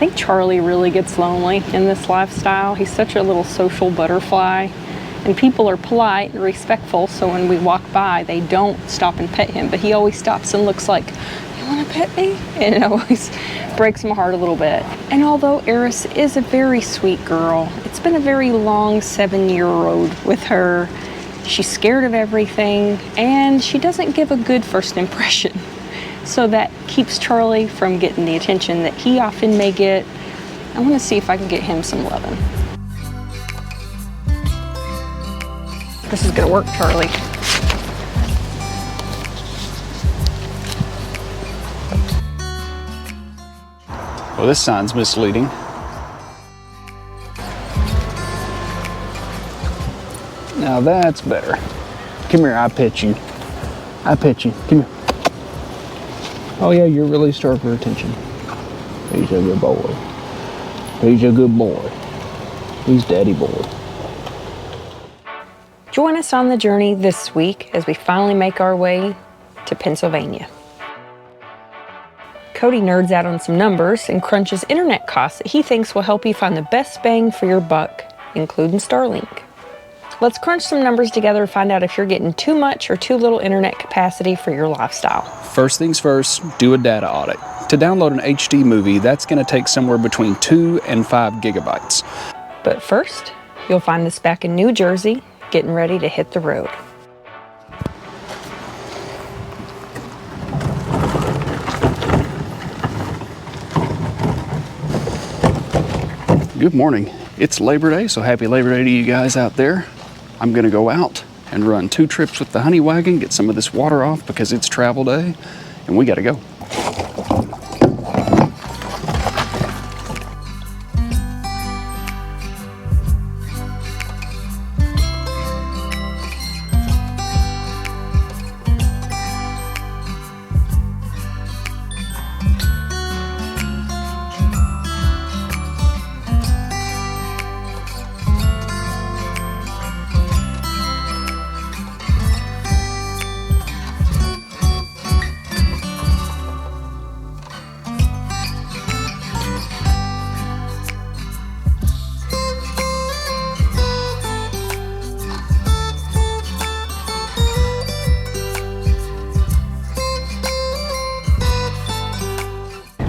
think Charlie really gets lonely in this lifestyle. He's such a little social butterfly, and people are polite and respectful, so when we walk by, they don't stop and pet him, but he always stops and looks like, "You want to pet me?" And it always breaks my heart a little bit. And although Eris is a very sweet girl, it's been a very long 7-year road with her. She's scared of everything, and she doesn't give a good first impression. So that keeps Charlie from getting the attention that he often may get. I want to see if I can get him some loving. This is gonna work, Charlie. Well, this sign's misleading. Now that's better. Come here, I pet you. I pet you, come here. Oh yeah, you're really starved for attention. He's a good boy. He's a good boy. He's daddy boy. Join us on the journey this week as we finally make our way to Pennsylvania. Cody nerds out on some numbers and crunches internet costs that he thinks will help you find the best bang for your buck, including Starlink. Let's crunch some numbers together and find out if you're getting too much or too little internet capacity for your lifestyle. First things first, do a data audit. To download an HD movie, that's going to take somewhere between 2 and 5 gigabytes. But first, you'll find us back in New Jersey, getting ready to hit the road. Good morning. It's Labor Day, so happy Labor Day to you guys out there. I'm gonna go out and run 2 trips with the honey wagon, get some of this water off because it's travel day, and we gotta go.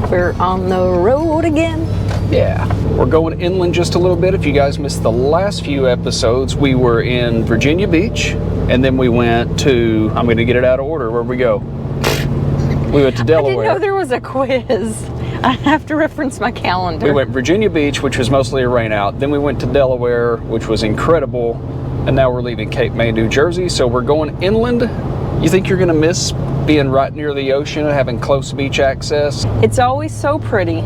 We're on the road again. Yeah, we're going inland just a little bit. If you guys missed the last few episodes, we were in Virginia Beach, and then we went to, I'm gonna get it out of order, where'd we go? We went to Delaware. I didn't know there was a quiz. I have to reference my calendar. We went Virginia Beach, which was mostly a rain out. Then we went to Delaware, which was incredible. And now we're leaving Cape May, New Jersey. So we're going inland. You think you're gonna miss being right near the ocean and having close beach access? It's always so pretty,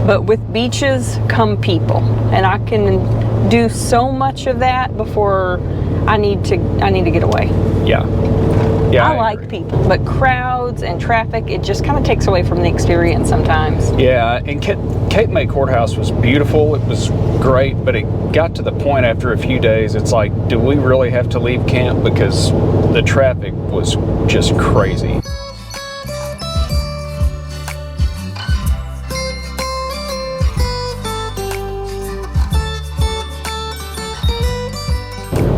but with beaches come people. And I can do so much of that before I need to get away. Yeah. Yeah, I like people, but crowds and traffic, it just kind of takes away from the experience sometimes. Yeah, and Cape May Courthouse was beautiful. It was great, but it got to the point after a few days, it's like, do we really have to leave camp? Because the traffic was just crazy.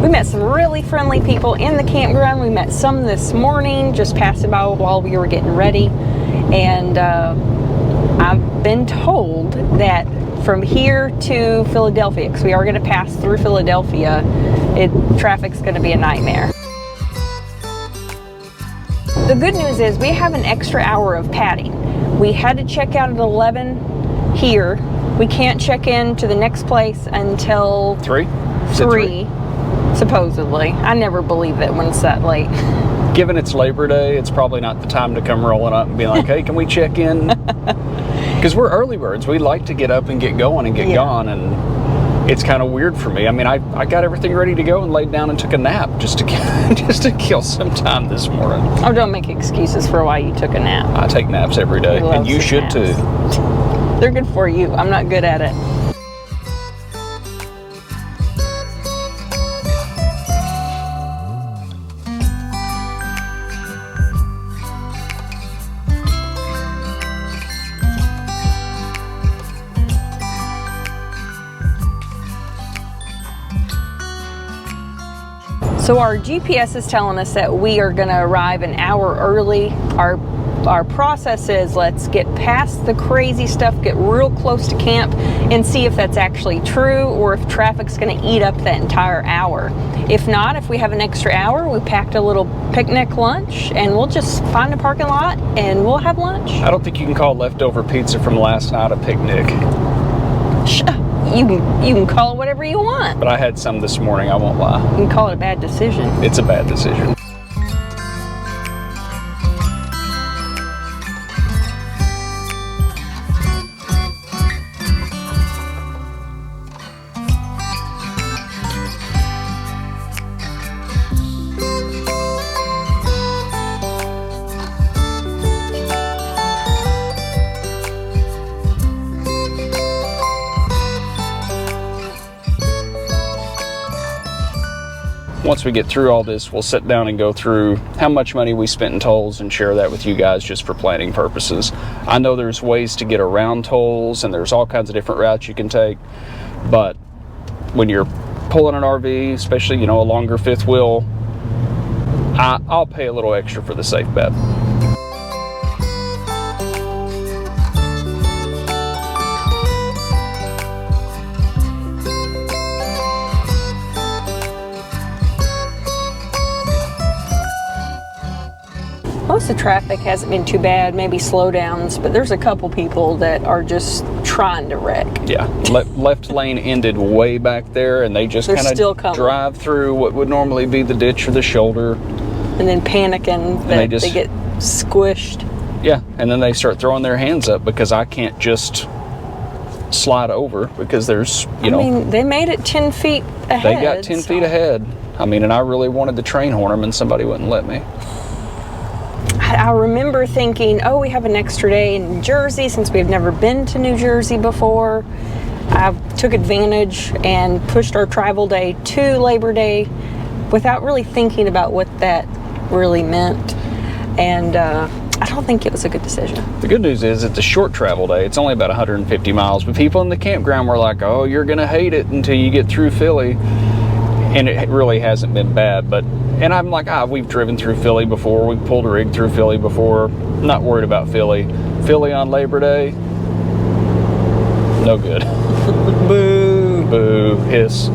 We met some really friendly people in the campground. We met some this morning, just passing by while we were getting ready. And I've been told that from here to Philadelphia, because we are going to pass through Philadelphia, traffic's going to be a nightmare. The good news is we have an extra hour of padding. We had to check out at 11 here. We can't check in to the next place until 3. Supposedly. I never believe it when it's that late. Given it's Labor Day, it's probably not the time to come rolling up and be like, hey, can we check in? Because we're early birds. We like to get up and get going and get gone, and it's kind of weird for me. I mean, I got everything ready to go and laid down and took a nap just to kill some time this morning. Oh, don't make excuses for why you took a nap. I take naps every day, and you should naps. too. They're good for you. I'm not good at it. So our GPS is telling us that we are going to arrive an hour early. Our process is let's get past the crazy stuff, get real close to camp, and see if that's actually true or if traffic's going to eat up that entire hour. If not, if we have an extra hour, we packed a little picnic lunch and we'll just find a parking lot and we'll have lunch. I don't think you can call leftover pizza from last night a picnic. You can call it whatever you want. But I had some this morning, I won't lie. You can call it a bad decision. It's a bad decision. Once we get through all this, we'll sit down and go through how much money we spent in tolls and share that with you guys just for planning purposes. I know there's ways to get around tolls and there's all kinds of different routes you can take, but when you're pulling an RV, especially, you know, a longer fifth wheel, I'll pay a little extra for the safe bet. Most of the traffic hasn't been too bad, maybe slowdowns, but there's a couple people that are just trying to wreck. Yeah, left lane ended way back there, and they just kind of drive through what would normally be the ditch or the shoulder. And then panicking that they get squished. Yeah, and then they start throwing their hands up because I can't just slide over because there's, you know. I mean, they made it 10 feet ahead. They got 10 feet ahead. I mean, and I really wanted to train horn them, and somebody wouldn't let me. I remember thinking, oh, we have an extra day in New Jersey since we've never been to New Jersey before. I took advantage and pushed our travel day to Labor Day without really thinking about what that really meant. And I don't think it was a good decision. The good news is it's a short travel day. It's only about 150 miles. But people in the campground were like, oh, you're going to hate it until you get through Philly. And it really hasn't been bad. And I'm like, we've driven through Philly before. We've pulled a rig through Philly before. Not worried about Philly. Philly on Labor Day, no good. Boo. Boo. Hiss.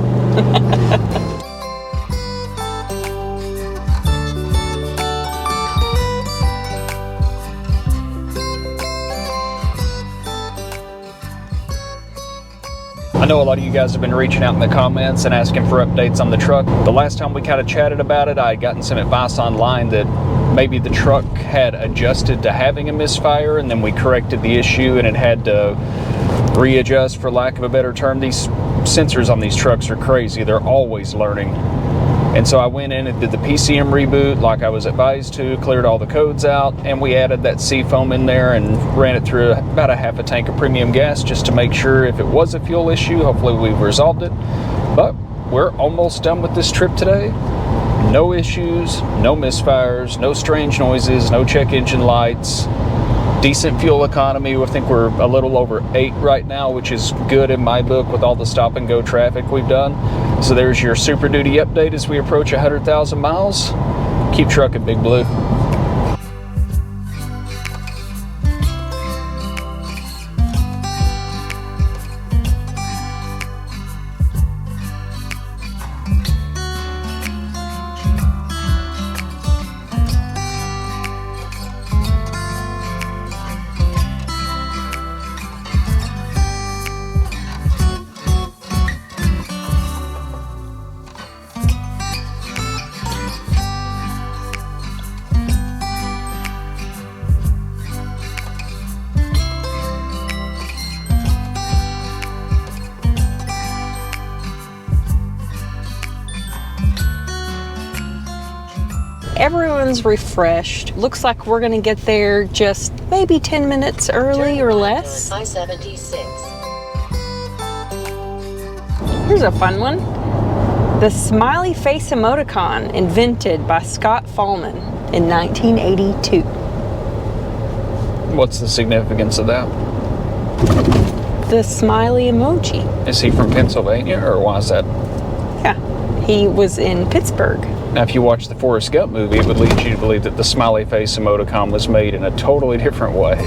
I know a lot of you guys have been reaching out in the comments and asking for updates on the truck. The last time we kind of chatted about it, I had gotten some advice online that maybe the truck had adjusted to having a misfire, and then we corrected the issue and it had to readjust, for lack of a better term. These sensors on these trucks are crazy. They're always learning. And so I went in and did the PCM reboot like I was advised to, cleared all the codes out, and we added that seafoam in there and ran it through about a half a tank of premium gas just to make sure if it was a fuel issue, hopefully we've resolved it. But we're almost done with this trip today. No issues, no misfires, no strange noises, no check engine lights. Decent fuel economy. I think we're a little over 8 right now, which is good in my book with all the stop and go traffic we've done. So there's your Super Duty update as we approach 100,000 miles. Keep trucking, Big Blue. Everyone's refreshed. Looks like we're gonna get there just maybe 10 minutes early or less. I-76. Here's a fun one. The smiley face emoticon invented by Scott Fallman in 1982. What's the significance of that? The smiley emoji. Is he from Pennsylvania, or why is that? Yeah, he was in Pittsburgh. Now, if you watch the Forrest Gump movie, it would lead you to believe that the smiley face emoticon was made in a totally different way.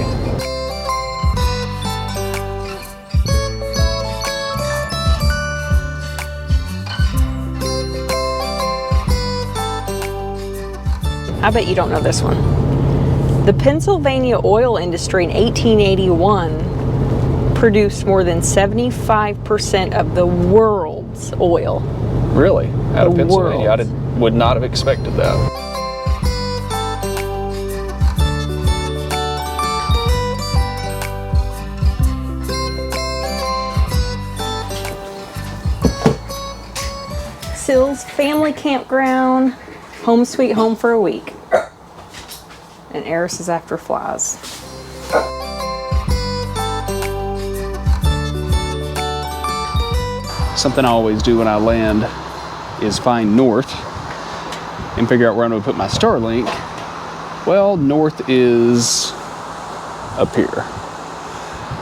I bet you don't know this one. The Pennsylvania oil industry in 1881 produced more than 75% of the world's oil. Really? Out of Pennsylvania? World. I would not have expected that. SILLS Family Campground, home sweet home for a week. And Eris is after flies. Something I always do when I land is find north and figure out where I'm going to put my Starlink. Well, north is up here.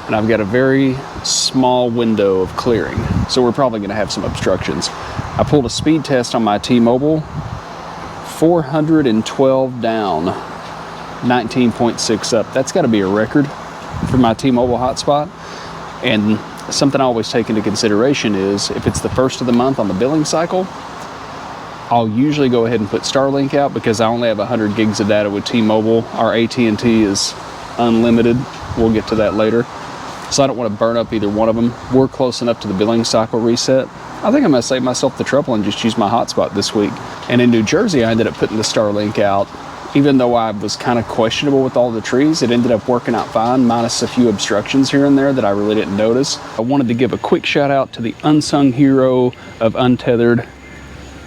And I've got a very small window of clearing, so we're probably going to have some obstructions. I pulled a speed test on my T-Mobile, 412 down, 19.6 up. That's got to be a record for my T-Mobile hotspot. And something I always take into consideration is if it's the first of the month on the billing cycle, I'll usually go ahead and put Starlink out because I only have 100 gigs of data with T-Mobile. Our AT&T is unlimited. We'll get to that later. So I don't want to burn up either one of them. We're close enough to the billing cycle reset. I think I'm going to save myself the trouble and just use my hotspot this week. And in New Jersey, I ended up putting the Starlink out. Even though I was kind of questionable with all the trees, it ended up working out fine, minus a few obstructions here and there that I really didn't notice. I wanted to give a quick shout out to the unsung hero of Untethered,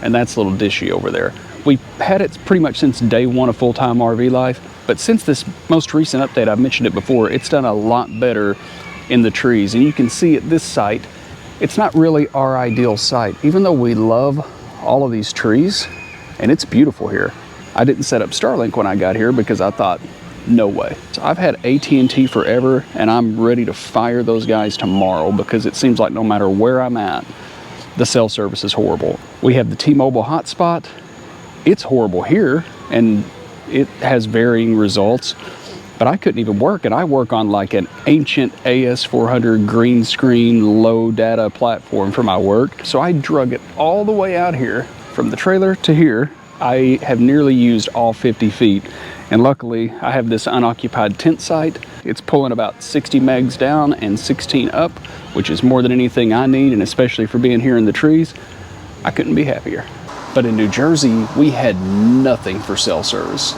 and that's little Dishy over there. We've had it pretty much since day one of full-time RV life, but since this most recent update, I've mentioned it before, it's done a lot better in the trees. And you can see at this site, it's not really our ideal site, even though we love all of these trees, and it's beautiful here. I didn't set up Starlink when I got here because I thought, no way. So I've had AT&T forever, and I'm ready to fire those guys tomorrow because it seems like no matter where I'm at, the cell service is horrible. We have the T-Mobile hotspot. It's horrible here, and it has varying results, but I couldn't even work, and I work on like an ancient AS400 green screen, low data platform for my work. So I drug it all the way out here from the trailer to here. I have nearly used all 50 feet, and luckily I have this unoccupied tent site. It's pulling about 60 megs down and 16 up, which is more than anything I need, and especially for being here in the trees, I couldn't be happier. But in New Jersey, we had nothing for cell service.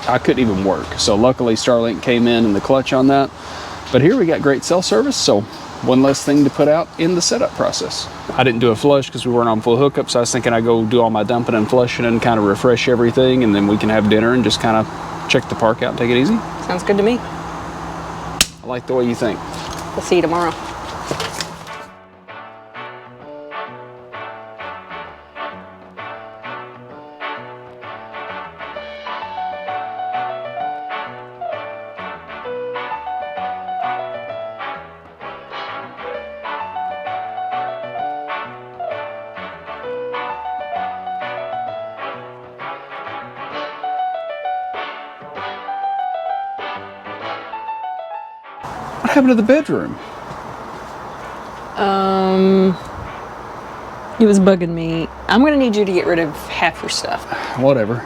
I couldn't even work. So luckily Starlink came in the clutch on that. But here we got great cell service, so one less thing to put out in the setup process. I didn't do a flush because we weren't on full hookup, so I was thinking I'd go do all my dumping and flushing and kind of refresh everything, and then we can have dinner and just kind of check the park out and take it easy. Sounds good to me. I like the way you think. We'll see you tomorrow. What happened to the bedroom? It was bugging me. I'm gonna need you to get rid of half your stuff. Whatever.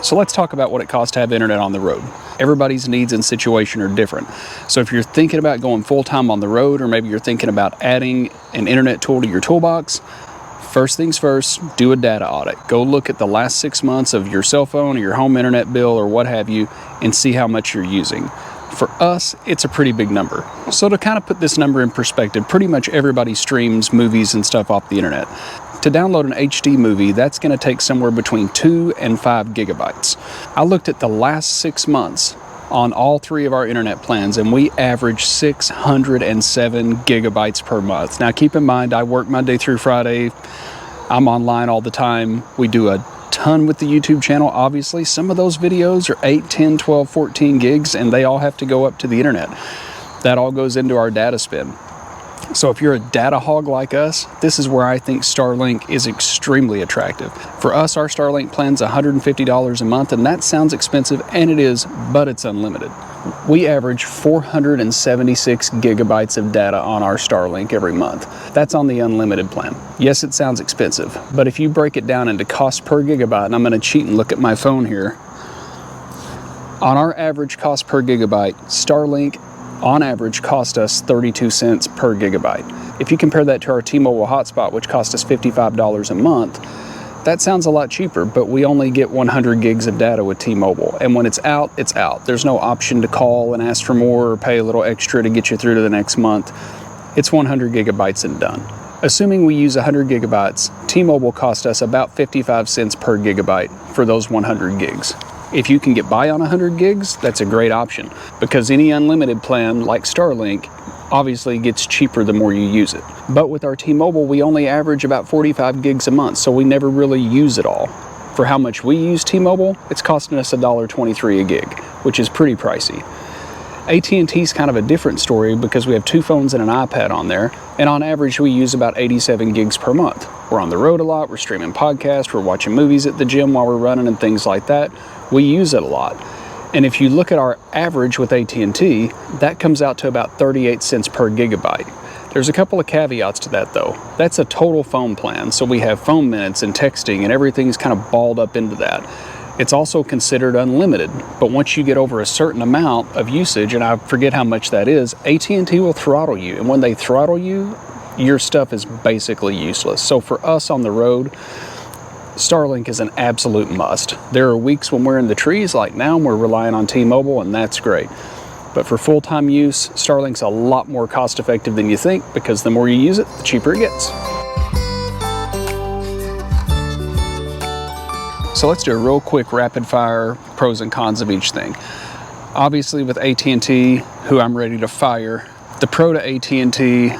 So let's talk about what it costs to have internet on the road. Everybody's needs and situation are different. So if you're thinking about going full-time on the road, or maybe you're thinking about adding an internet tool to your toolbox, first things first, do a data audit. Go look at the last 6 months of your cell phone or your home internet bill or what have you, and see how much you're using. For us, it's a pretty big number. So to kind of put this number in perspective, pretty much everybody streams movies and stuff off the internet. To download an HD movie, that's going to take somewhere between 2 and 5 gigabytes. I looked at the last 6 months on all 3 of our internet plans, and we average 607 gigabytes per month. Now keep in mind, I work Monday through Friday. I'm online all the time. We do a ton with the YouTube channel. Obviously, some of those videos are 8, 10, 12, 14 gigs, and they all have to go up to the internet. That all goes into our data spend. So if you're a data hog like us, this is where I think Starlink is extremely attractive. For us, our Starlink plan's $150 a month, and that sounds expensive, and it is, but it's unlimited. We average 476 gigabytes of data on our Starlink every month. That's on the unlimited plan. Yes, it sounds expensive, but if you break it down into cost per gigabyte, and I'm going to cheat and look at my phone here, on our average cost per gigabyte, Starlink on average cost us 32 cents per gigabyte. If you compare that to our T-Mobile hotspot, which cost us $55 a month, that sounds a lot cheaper, but we only get 100 gigs of data with T-Mobile. And when it's out, it's out. There's no option to call and ask for more or pay a little extra to get you through to the next month. It's 100 gigabytes and done. Assuming we use 100 gigabytes, T-Mobile cost us about 55 cents per gigabyte for those 100 gigs. If you can get by on 100 gigs, that's a great option, because any unlimited plan like Starlink obviously gets cheaper the more you use it. But with our T-Mobile, we only average about 45 gigs a month, so we never really use it all. For how much we use T-Mobile, it's costing us $1.23 a gig, which is pretty pricey. AT&T's kind of a different story because we have 2 phones and an iPad on there, and on average we use about 87 gigs per month. We're on the road a lot, we're streaming podcasts, we're watching movies at the gym while we're running and things like that. We use it a lot. And if you look at our average with AT&T, that comes out to about 38 cents per gigabyte. There's a couple of caveats to that though. That's a total phone plan, so we have phone minutes and texting and everything's kind of balled up into that. It's also considered unlimited, but once you get over a certain amount of usage, and I forget how much that is, AT&T will throttle you. And when they throttle you, your stuff is basically useless. So for us on the road, Starlink is an absolute must. There are weeks when we're in the trees, like now, and we're relying on T-Mobile, and that's great. But for full-time use, Starlink's a lot more cost-effective than you think, because the more you use it, the cheaper it gets. So let's do a real quick rapid-fire pros and cons of each thing. Obviously, with AT&T, who I'm ready to fire, the pro to AT&T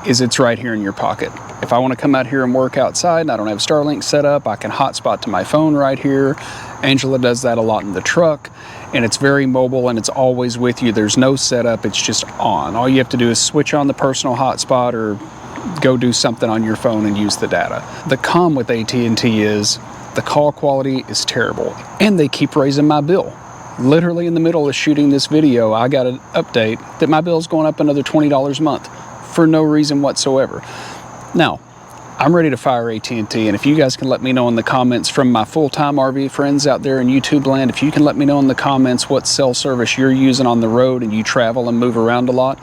is it's right here in your pocket. If I want to come out here and work outside and I don't have Starlink set up, I can hotspot to my phone right here. Angela does that a lot in the truck, and it's very mobile and it's always with you. There's no setup, it's just on. All you have to do is switch on the personal hotspot or go do something on your phone and use the data. The con with AT&T is the call quality is terrible, and they keep raising my bill. Literally in the middle of shooting this video, I got an update that my bill's going up another $20 a month for no reason whatsoever. Now, I'm ready to fire AT&T, and if you guys can let me know in the comments from my full-time RV friends out there in YouTube land, if you can let me know in the comments what cell service you're using on the road and you travel and move around a lot,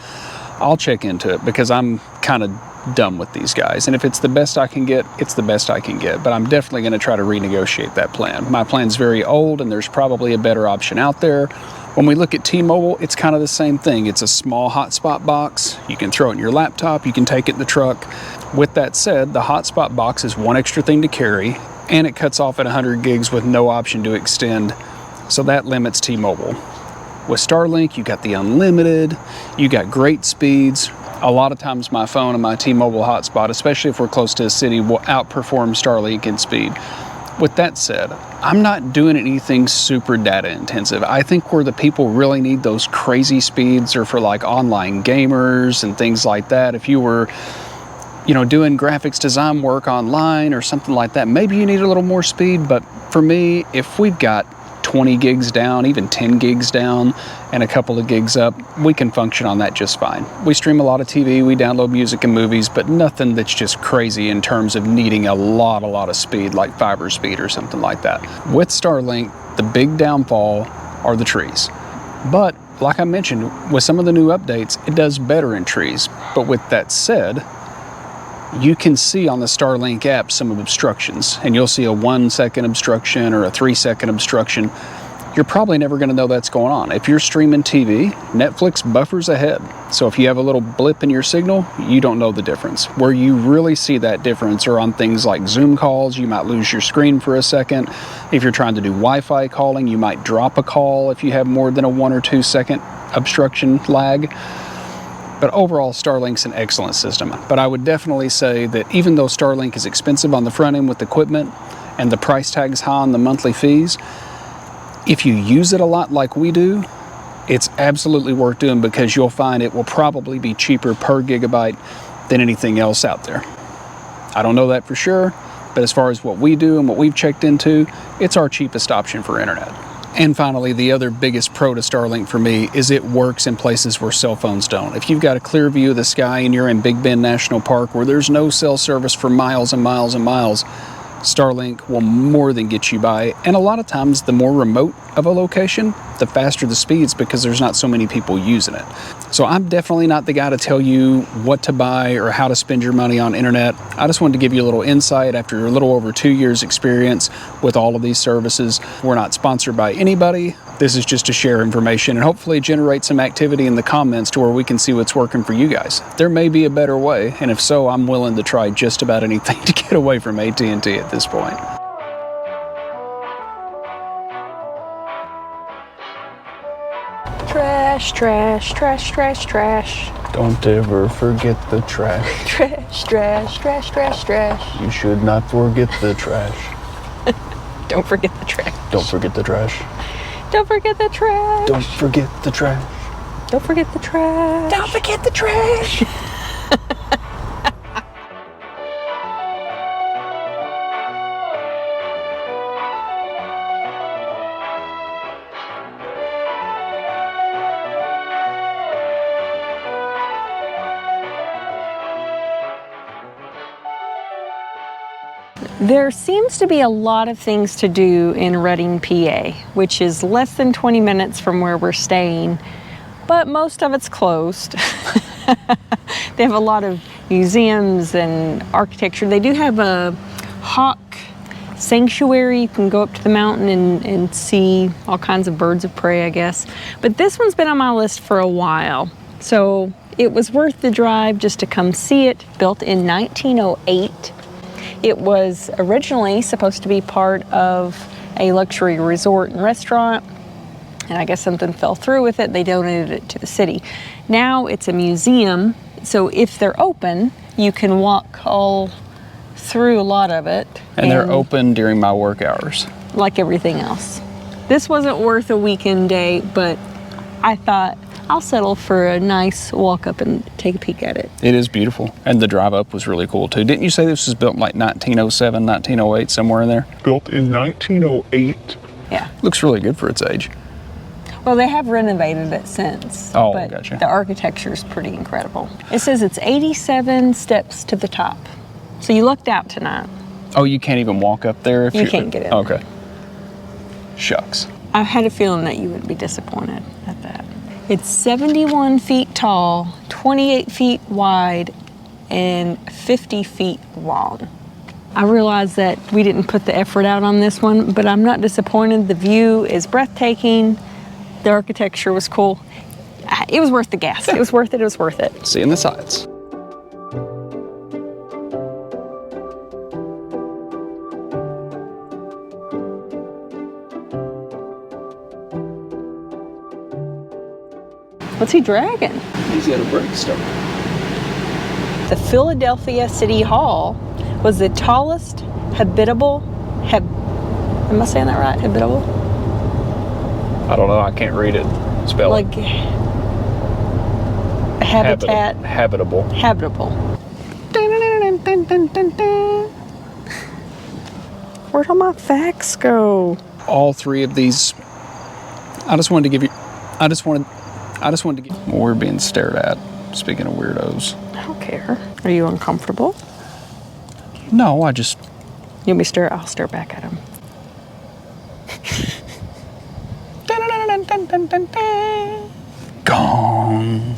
I'll check into it, because I'm kind of done with these guys. And if it's the best I can get, it's the best I can get. But I'm definitely going to try to renegotiate that plan. My plan's very old, and there's probably a better option out there. When we look at T-Mobile, it's kind of the same thing. It's a small hotspot box. You can throw it in your laptop. You can take it in the truck. With that said, the hotspot box is one extra thing to carry, and it cuts off at 100 gigs with no option to extend. So that limits T-Mobile. With Starlink, you got the unlimited, you got great speeds. A lot of times my phone and my T-Mobile hotspot, especially if we're close to a city, will outperform Starlink in speed. With that said, I'm not doing anything super data intensive. I think where the people really need those crazy speeds are for like online gamers and things like that. If you were, doing graphics design work online or something like that, maybe you need a little more speed. But for me, if we've got 20 gigs down, even 10 gigs down, and a couple of gigs up, we can function on that just fine. We stream a lot of TV, we download music and movies, but nothing that's just crazy in terms of needing a lot of speed, like fiber speed or something like that. With Starlink, the big downfall are the trees. But like I mentioned, with some of the new updates, it does better in trees. But with that said, you can see on the Starlink app some obstructions, and you'll see a 1-second obstruction or a 3-second obstruction. You're probably never going to know that's going on. If you're streaming TV, Netflix buffers ahead. So if you have a little blip in your signal, you don't know the difference. Where you really see that difference are on things like Zoom calls. You might lose your screen for a second. If you're trying to do Wi-Fi calling, you might drop a call if you have more than a 1 or 2 second obstruction lag. But overall, Starlink's an excellent system. But I would definitely say that even though Starlink is expensive on the front end with equipment and the price tag's high on the monthly fees, if you use it a lot like we do, it's absolutely worth doing, because you'll find it will probably be cheaper per gigabyte than anything else out there. I don't know that for sure, but as far as what we do and what we've checked into, it's our cheapest option for internet. And finally, the other biggest pro to Starlink for me is it works in places where cell phones don't. If you've got a clear view of the sky and you're in Big Bend National Park where there's no cell service for miles and miles and miles, Starlink will more than get you by. And a lot of times, the more remote of a location, the faster the speeds because there's not so many people using it. So I'm definitely not the guy to tell you what to buy or how to spend your money on internet. I just wanted to give you a little insight after a little over 2 years experience with all of these services. We're not sponsored by anybody. This is just to share information and hopefully generate some activity in the comments to where we can see what's working for you guys. There may be a better way, and if so, I'm willing to try just about anything to get away from AT&T at this point. Trash, trash, trash, trash, trash. Don't ever forget the trash. Trash, trash, trash, trash, trash. You should not forget the trash. Don't forget the trash. Don't forget the trash. Don't forget the trash. Don't forget the trash. Don't forget the trash. Don't forget the trash. There seems to be a lot of things to do in Redding, PA, which is less than 20 minutes from where we're staying, but most of it's closed. They have a lot of museums and architecture. They do have a hawk sanctuary. You can go up to the mountain and see all kinds of birds of prey, I guess. But this one's been on my list for a while, so it was worth the drive just to come see it. Built in 1908. It was originally supposed to be part of a luxury resort and restaurant, and I guess something fell through with it. They donated it to the city. Now it's a museum, so if they're open, you can walk all through a lot of it. And they're open during my work hours. Like everything else. This wasn't worth a weekend day, but I thought I'll settle for a nice walk up and take a peek at it. It is beautiful. And the drive up was really cool too. Didn't you say this was built in like 1907, 1908, somewhere in there? Built in 1908. Yeah. Looks really good for its age. Well, they have renovated it since. Oh, but gotcha. The architecture is pretty incredible. It says it's 87 steps to the top. So you lucked out tonight. Oh, you can't even walk up there? If You can't get in. Okay. Shucks. I had a feeling that you would be disappointed at that. It's 71 feet tall, 28 feet wide, and 50 feet long. I realize that we didn't put the effort out on this one, but I'm not disappointed. The view is breathtaking. The architecture was cool. It was worth the gas. It was worth it. It was worth it. Seeing the sights. What's he dragging? He's got a brake start. The Philadelphia City Hall was the tallest habitable, am I saying that right? Habitable? I don't know. I can't read it. Spell Like it. habitat. Habitable. Habitable. Where'd all my facts go? All three of these. I just wanted to give well, we're being stared at. Speaking of weirdos. I don't care. Are you uncomfortable? No, I just. You want me to stare? I'll stare back at him. Gone.